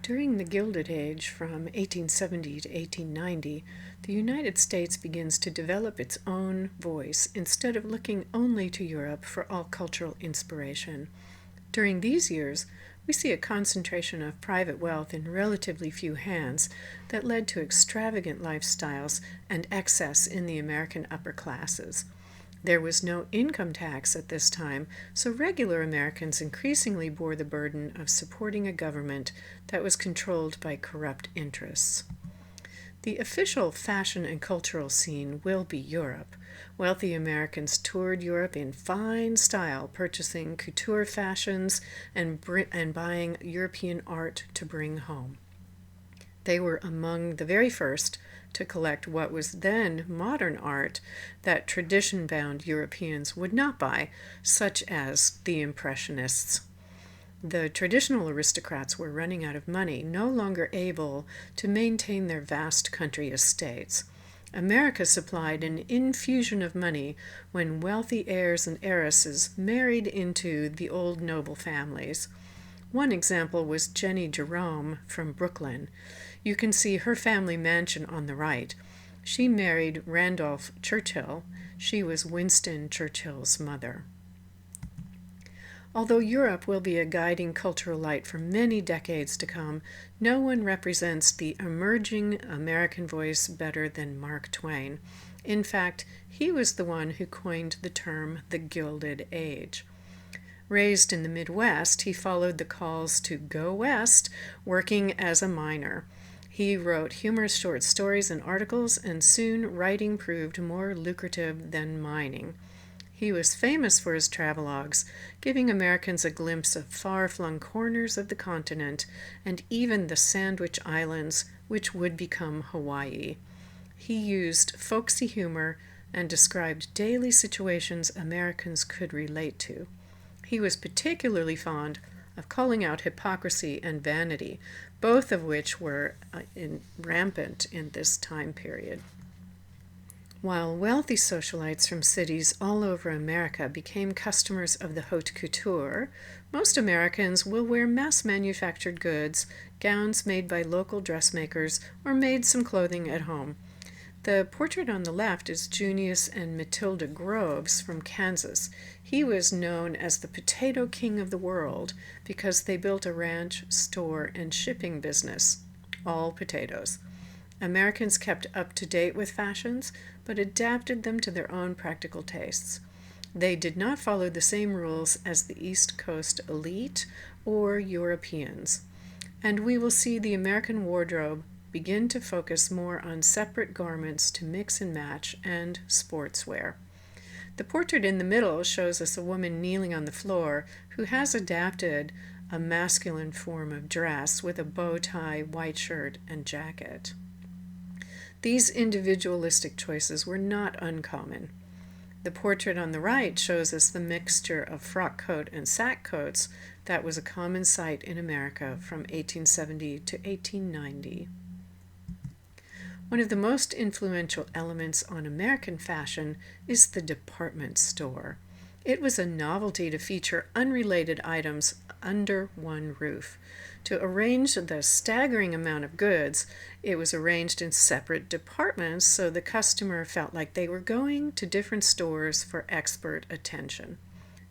During the Gilded Age, from 1870 to 1890, the United States begins to develop its own voice instead of looking only to Europe for all cultural inspiration. During these years, we see a concentration of private wealth in relatively few hands that led to extravagant lifestyles and excess in the American upper classes. There was no income tax at this time, so regular Americans increasingly bore the burden of supporting a government that was controlled by corrupt interests. The official fashion and cultural scene will be Europe. Wealthy Americans toured Europe in fine style, purchasing couture fashions and buying European art to bring home. They were among the very first to collect what was then modern art that tradition-bound Europeans would not buy, such as the Impressionists. The traditional aristocrats were running out of money, no longer able to maintain their vast country estates. America supplied an infusion of money when wealthy heirs and heiresses married into the old noble families. One example was Jenny Jerome from Brooklyn. You can see her family mansion on the right. She married Randolph Churchill. She was Winston Churchill's mother. Although Europe will be a guiding cultural light for many decades to come, no one represents the emerging American voice better than Mark Twain. In fact, he was the one who coined the term the Gilded Age. Raised in the Midwest, he followed the calls to go west, working as a miner. He wrote humorous short stories and articles, and soon writing proved more lucrative than mining. He was famous for his travelogues, giving Americans a glimpse of far-flung corners of the continent and even the Sandwich Islands, which would become Hawaii. He used folksy humor and described daily situations Americans could relate to. He was particularly fond of calling out hypocrisy and vanity, both of which were rampant in this time period. While wealthy socialites from cities all over America became customers of the haute couture, most Americans will wear mass-manufactured goods, gowns made by local dressmakers, or made some clothing at home. The portrait on the left is Junius and Matilda Groves from Kansas. He was known as the Potato King of the world because they built a ranch, store, and shipping business, all potatoes. Americans kept up to date with fashions, but adapted them to their own practical tastes. They did not follow the same rules as the East Coast elite or Europeans. And we will see the American wardrobe begin to focus more on separate garments to mix and match and sportswear. The portrait in the middle shows us a woman kneeling on the floor who has adapted a masculine form of dress with a bow tie, white shirt, and jacket. These individualistic choices were not uncommon. The portrait on the right shows us the mixture of frock coat and sack coats that was a common sight in America from 1870 to 1890. One of the most influential elements on American fashion is the department store. It was a novelty to feature unrelated items under one roof. To arrange the staggering amount of goods, it was arranged in separate departments so the customer felt like they were going to different stores for expert attention.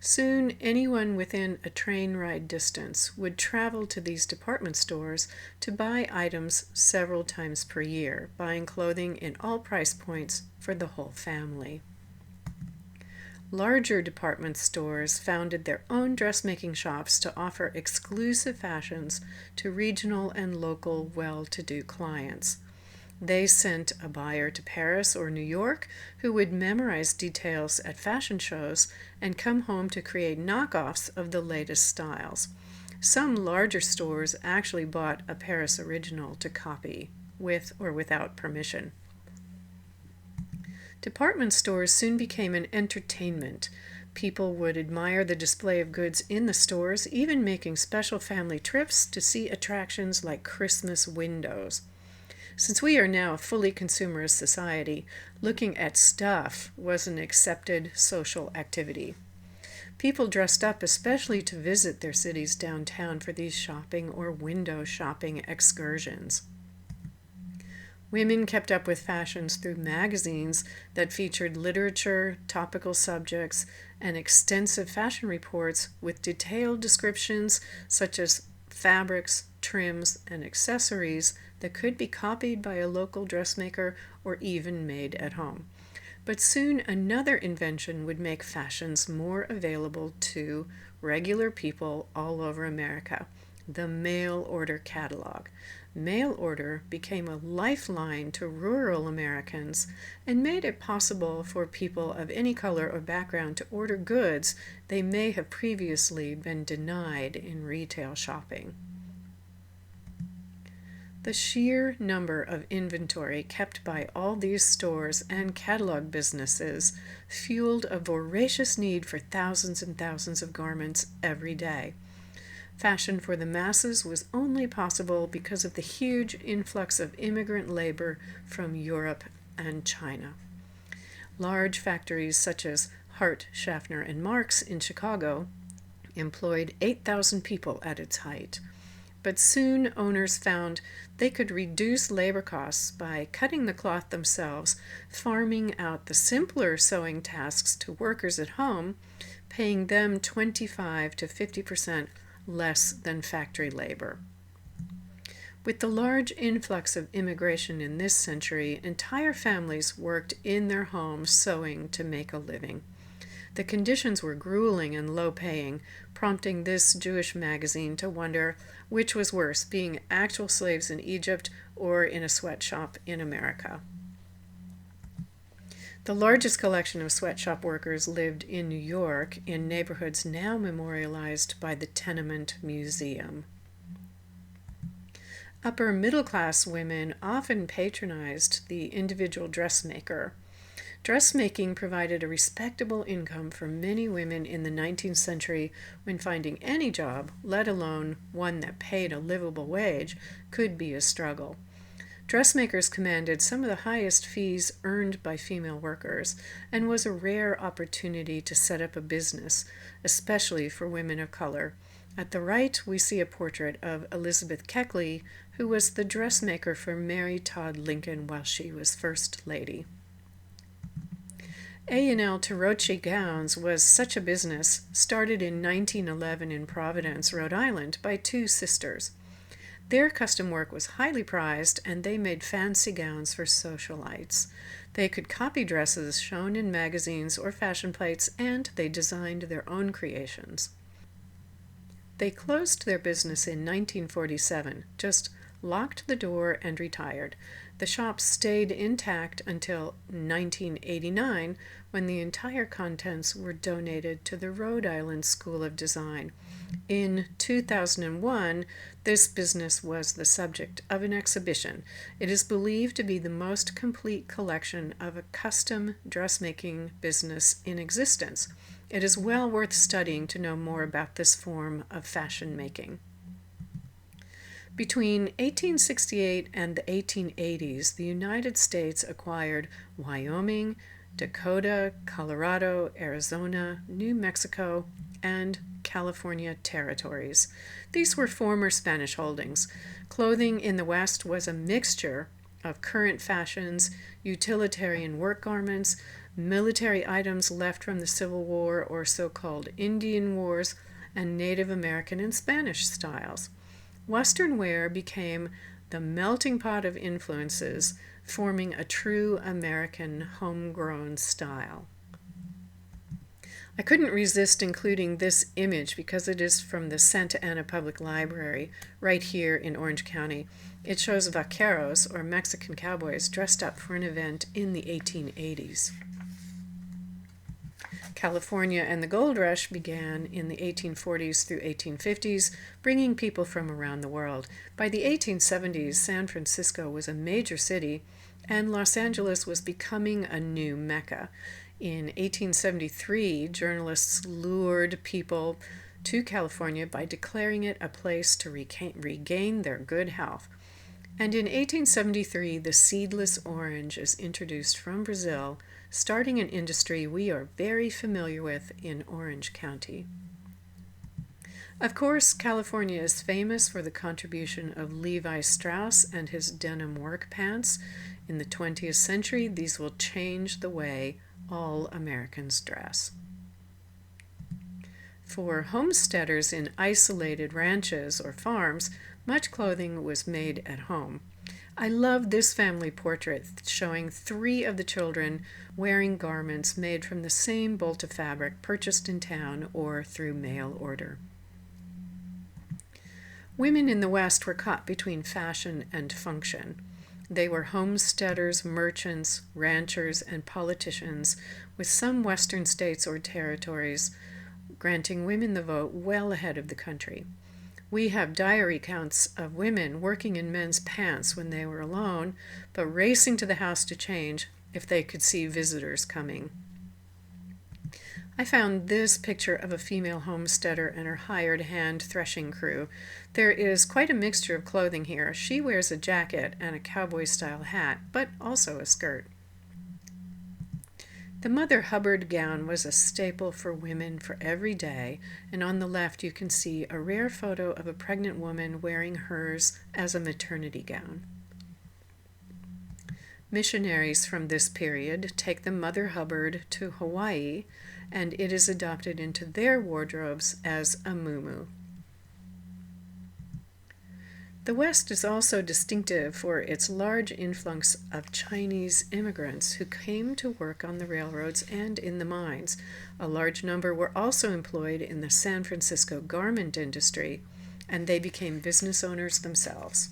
Soon, anyone within a train ride distance would travel to these department stores to buy items several times per year, buying clothing in all price points for the whole family. Larger department stores founded their own dressmaking shops to offer exclusive fashions to regional and local well-to-do clients. They sent a buyer to Paris or New York who would memorize details at fashion shows and come home to create knockoffs of the latest styles. Some larger stores actually bought a Paris original to copy, with or without permission. Department stores soon became an entertainment. People would admire the display of goods in the stores, even making special family trips to see attractions like Christmas windows. Since we are now a fully consumerist society, looking at stuff was an accepted social activity. People dressed up especially to visit their cities downtown for these shopping or window shopping excursions. Women kept up with fashions through magazines that featured literature, topical subjects, and extensive fashion reports with detailed descriptions such as fabrics, trims, and accessories that could be copied by a local dressmaker or even made at home. But soon another invention would make fashions more available to regular people all over America: the mail order catalog. Mail order became a lifeline to rural Americans and made it possible for people of any color or background to order goods they may have previously been denied in retail shopping. The sheer number of inventory kept by all these stores and catalog businesses fueled a voracious need for thousands and thousands of garments every day. Fashion for the masses was only possible because of the huge influx of immigrant labor from Europe and China. Large factories such as Hart, Schaffner, and Marx in Chicago employed 8,000 people at its height. But soon owners found they could reduce labor costs by cutting the cloth themselves, farming out the simpler sewing tasks to workers at home, paying them 25 to 50% less than factory labor. With the large influx of immigration in this century, entire families worked in their homes sewing to make a living. The conditions were grueling and low-paying, prompting this Jewish magazine to wonder which was worse, being actual slaves in Egypt or in a sweatshop in America. The largest collection of sweatshop workers lived in New York in neighborhoods now memorialized by the Tenement Museum. Upper middle-class women often patronized the individual dressmaker. Dressmaking provided a respectable income for many women in the 19th century when finding any job, let alone one that paid a livable wage, could be a struggle. Dressmakers commanded some of the highest fees earned by female workers and was a rare opportunity to set up a business, especially for women of color. At the right, we see a portrait of Elizabeth Keckley, who was the dressmaker for Mary Todd Lincoln while she was First Lady. A&L Tarocchi Gowns was such a business, started in 1911 in Providence, Rhode Island, by two sisters. Their custom work was highly prized, and they made fancy gowns for socialites. They could copy dresses shown in magazines or fashion plates, and they designed their own creations. They closed their business in 1947, just locked the door and retired. The shop stayed intact until 1989, when the entire contents were donated to the Rhode Island School of Design. In 2001, this business was the subject of an exhibition. It is believed to be the most complete collection of a custom dressmaking business in existence. It is well worth studying to know more about this form of fashion making. Between 1868 and the 1880s, the United States acquired Wyoming, Dakota, Colorado, Arizona, New Mexico, and California territories. These were former Spanish holdings. Clothing in the West was a mixture of current fashions, utilitarian work garments, military items left from the Civil War or so-called Indian Wars, and Native American and Spanish styles. Western wear became the melting pot of influences, forming a true American homegrown style. I couldn't resist including this image because it is from the Santa Ana Public Library, right here in Orange County. It shows vaqueros, or Mexican cowboys, dressed up for an event in the 1880s. California and the gold rush began in the 1840s through 1850s, bringing people from around the world. By the 1870s, San Francisco was a major city, and Los Angeles was becoming a new Mecca. In 1873, journalists lured people to California by declaring it a place to regain their good health. And in 1873, the seedless orange is introduced from Brazil, starting an industry we are very familiar with in Orange County. Of course, California is famous for the contribution of Levi Strauss and his denim work pants. In the 20th century, these will change the way all Americans dress. For homesteaders in isolated ranches or farms, much clothing was made at home. I love this family portrait showing 3 of the children wearing garments made from the same bolt of fabric purchased in town or through mail order. Women in the West were caught between fashion and function. They were homesteaders, merchants, ranchers, and politicians, with some Western states or territories granting women the vote well ahead of the country. We have diary counts of women working in men's pants when they were alone, but racing to the house to change if they could see visitors coming. I found this picture of a female homesteader and her hired hand threshing crew. There is quite a mixture of clothing here. She wears a jacket and a cowboy-style hat, but also a skirt. The Mother Hubbard gown was a staple for women for every day, and on the left you can see a rare photo of a pregnant woman wearing hers as a maternity gown. Missionaries from this period take the Mother Hubbard to Hawaii, and it is adopted into their wardrobes as a muumuu. The West is also distinctive for its large influx of Chinese immigrants who came to work on the railroads and in the mines. A large number were also employed in the San Francisco garment industry, and they became business owners themselves.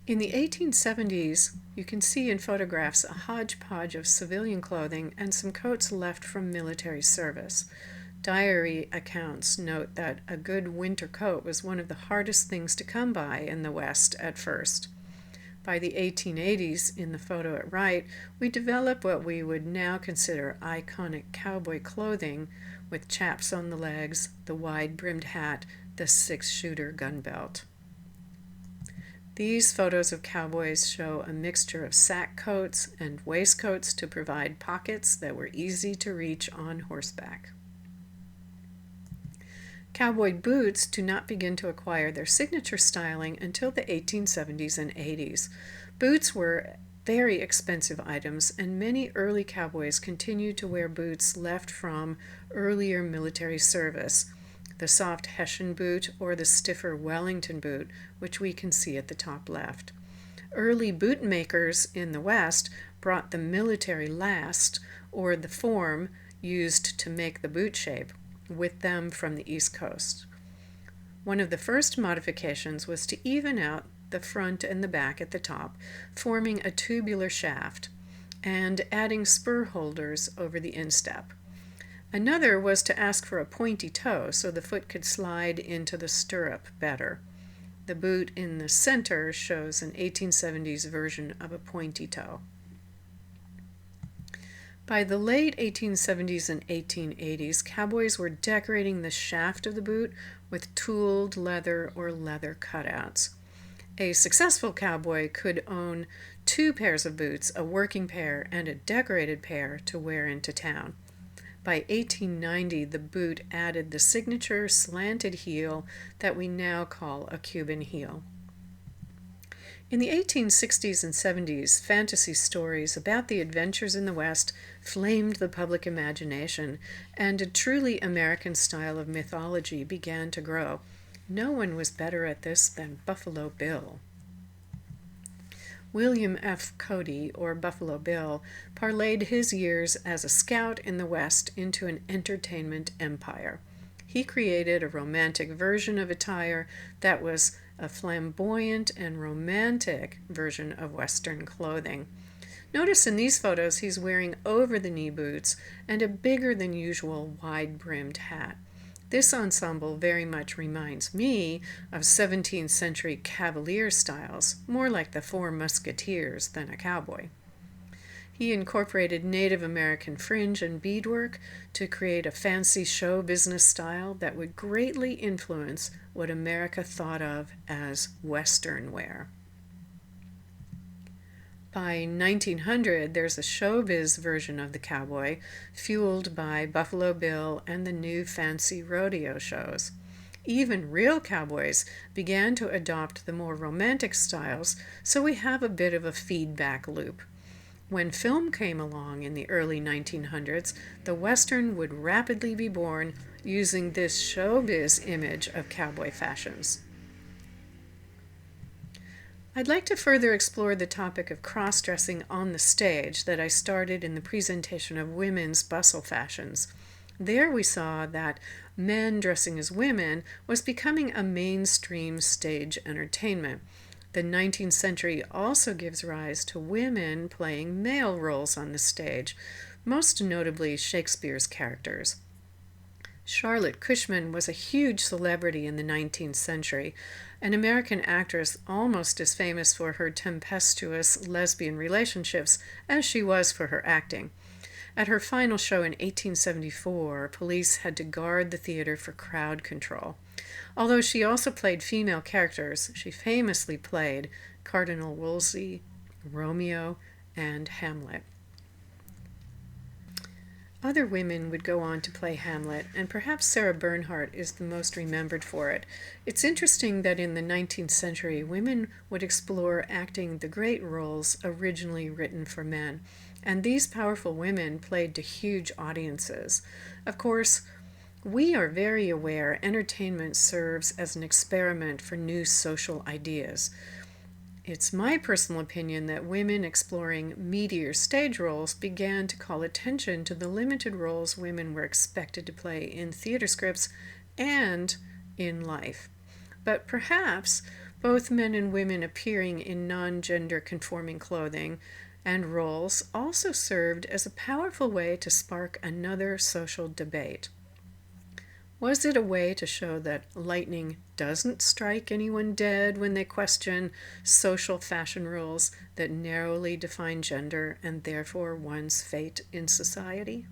In the 1870s, you can see in photographs a hodgepodge of civilian clothing and some coats left from military service. Diary accounts note that a good winter coat was one of the hardest things to come by in the West at first. By the 1880s, in the photo at right, we develop what we would now consider iconic cowboy clothing with chaps on the legs, the wide-brimmed hat, the 6-shooter gun belt. These photos of cowboys show a mixture of sack coats and waistcoats to provide pockets that were easy to reach on horseback. Cowboy boots do not begin to acquire their signature styling until the 1870s and 80s. Boots were very expensive items, and many early cowboys continued to wear boots left from earlier military service, the soft Hessian boot or the stiffer Wellington boot, which we can see at the top left. Early boot makers in the West brought the military last, or the form used to make the boot shape, with them from the East Coast. One of the first modifications was to even out the front and the back at the top, forming a tubular shaft, and adding spur holders over the instep. Another was to ask for a pointy toe so the foot could slide into the stirrup better. The boot in the center shows an 1870s version of a pointy toe. By the late 1870s and 1880s, cowboys were decorating the shaft of the boot with tooled leather or leather cutouts. A successful cowboy could own 2 pairs of boots, a working pair and a decorated pair to wear into town. By 1890, the boot added the signature slanted heel that we now call a Cuban heel. In the 1860s and 70s, fantasy stories about the adventures in the West flamed the public imagination, and a truly American style of mythology began to grow. No one was better at this than Buffalo Bill. William F. Cody, or Buffalo Bill, parlayed his years as a scout in the West into an entertainment empire. He created a romantic version of attire that was a flamboyant and romantic version of Western clothing. Notice in these photos he's wearing over-the-knee boots and a bigger than usual wide-brimmed hat. This ensemble very much reminds me of 17th century cavalier styles, more like the Four Musketeers than a cowboy. He incorporated Native American fringe and beadwork to create a fancy show business style that would greatly influence what America thought of as Western wear. By 1900, there's a showbiz version of the cowboy, fueled by Buffalo Bill and the new fancy rodeo shows. Even real cowboys began to adopt the more romantic styles, so we have a bit of a feedback loop. When film came along in the early 1900s, the Western would rapidly be born using this showbiz image of cowboy fashions. I'd like to further explore the topic of cross-dressing on the stage that I started in the presentation of women's bustle fashions. There we saw that men dressing as women was becoming a mainstream stage entertainment. The 19th century also gives rise to women playing male roles on the stage, most notably Shakespeare's characters. Charlotte Cushman was a huge celebrity in the 19th century, an American actress almost as famous for her tempestuous lesbian relationships as she was for her acting. At her final show in 1874, police had to guard the theater for crowd control. Although she also played female characters, she famously played Cardinal Wolsey, Romeo, and Hamlet. Other women would go on to play Hamlet, and perhaps Sarah Bernhardt is the most remembered for it. It's interesting that in the 19th century, women would explore acting the great roles originally written for men, and these powerful women played to huge audiences. Of course, we are very aware entertainment serves as an experiment for new social ideas. It's my personal opinion that women exploring meatier stage roles began to call attention to the limited roles women were expected to play in theater scripts and in life. But perhaps both men and women appearing in non-gender conforming clothing and roles also served as a powerful way to spark another social debate. Was it a way to show that lightning doesn't strike anyone dead when they question social fashion rules that narrowly define gender and therefore one's fate in society?